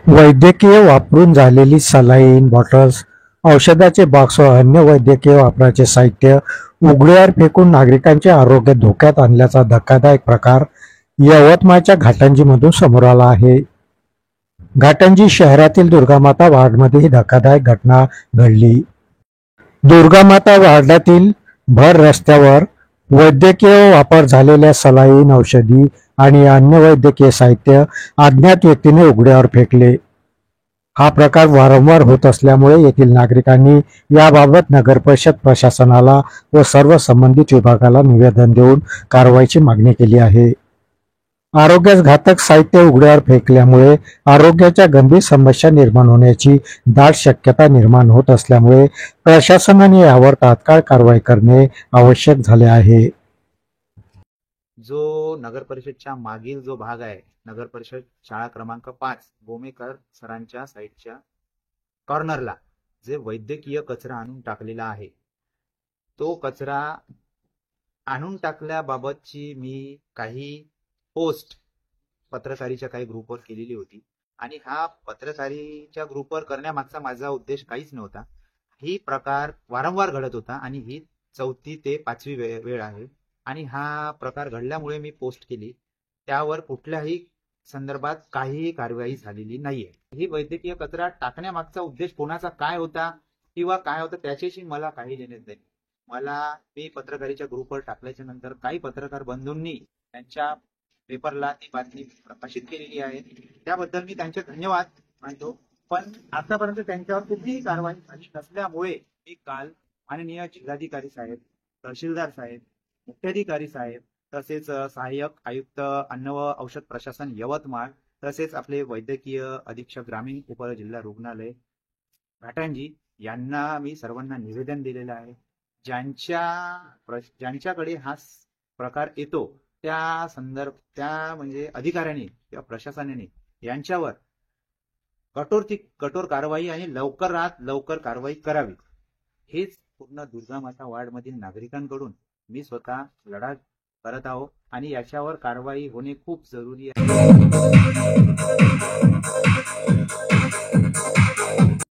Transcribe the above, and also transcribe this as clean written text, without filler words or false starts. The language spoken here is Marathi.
वैद्यकीय वापरून झालेली सलाईन बॉटल्स, औषधाचे बॉक्स व अन्य वैद्यकीय वापराचे साहित्य उघड्यावर फेकून नागरिकांचे आरोग्य धोक्यात आणल्याचा धक्कादायक प्रकार यवतमाळच्या घाटंजीमधून समोर आला आहे. घाटंजी शहरातील दुर्गामाता वार्डमध्ये ही धक्कादायक घटना घडली. दुर्गामाता वार्डातील भर रस्त्यावर वैद्यकीय वापर झालेल्या सलाईन, औषधी आणि अन्य वैद्यकीय साहित्य अज्ञात व्यक्तीने उघड्यावर फेकले. हा प्रकार वारंवार होत असल्यामुळे येथील नागरिकांनी याबाबत नगरपरिषद प्रशासनाला व सर्व संबंधित विभागाला निवेदन देऊन कारवाईची मागणी केली आहे. आरोग्यास घातक साहित्य उघड्यावर फेकल्यामुळे आरोग्याच्या गंभीर समस्या निर्माण होण्याची दाट शक्यता निर्माण होत असल्यामुळे प्रशासनाने यावर तात्काळ कारवाई करणे आवश्यक झाले आहे. जो नगर परिषदच्या मागील जो भाग आहे, नगर परिषद शाळा क्रमांक 5 बोमेकर सरांच्या साईडच्या कॉर्नरला जे वैद्यकीय कचरा आणून टाकलेला आहे, तो कचरा आणून टाकल्याबाबतची मी काही पोस्ट पत्रकारीच्या काही ग्रुपवर केलेली होती आणि हा पत्रकारीच्या ग्रुपवर करण्यामागचा माझा उद्देश काहीच नव्हता. ही प्रकार वारंवार घडत होता आणि ही 4थी ते 5वी वेळ आहे आणि हा प्रकार घडल्यामुळे मी पोस्ट केली. त्यावर कुठल्याही संदर्भात काहीही कारवाई झालेली नाहीये. ही वैद्यकीय कचरा टाकण्यामागचा उद्देश कोणाचा काय होता किंवा काय होता त्याच्याशी मला काही देण्यात नाही. मी पत्रकारीच्या ग्रुपवर टाकल्याच्या नंतर काही पत्रकार बंधूंनी त्यांच्या पेपरला ती बातमी प्रकाशित केलेली आहे, त्याबद्दल मी त्यांचे धन्यवाद मानतो. पण आतापर्यंत त्यांच्यावर कुठलीही कारवाई झाली नसल्यामुळे मी काल माननीय जिल्हाधिकारी साहेब, तहसीलदार साहेब, मुख्याधिकारी साहेब, तसेच सहाय्यक आयुक्त अन्न व औषध प्रशासन यवतमाळ, तसेच आपले वैद्यकीय अधीक्षक ग्रामीण उपजिल्हा रुग्णालय घाटंजी यांना मी सर्वांना निवेदन दिलेलं आहे. ज्यांच्याकडे हा प्रकार येतो त्या म्हणजे अधिकाऱ्यांनी किंवा प्रशासनाने यांच्यावर कठोर कारवाई आणि लवकरात लवकर कारवाई करावी, हेच पूर्ण दुर्गामाता वार्ड मधील नागरिकांकडून मी स्वतः लढा करत आहो आणि याच्यावर कारवाई होणे खूप जरुरी आहे.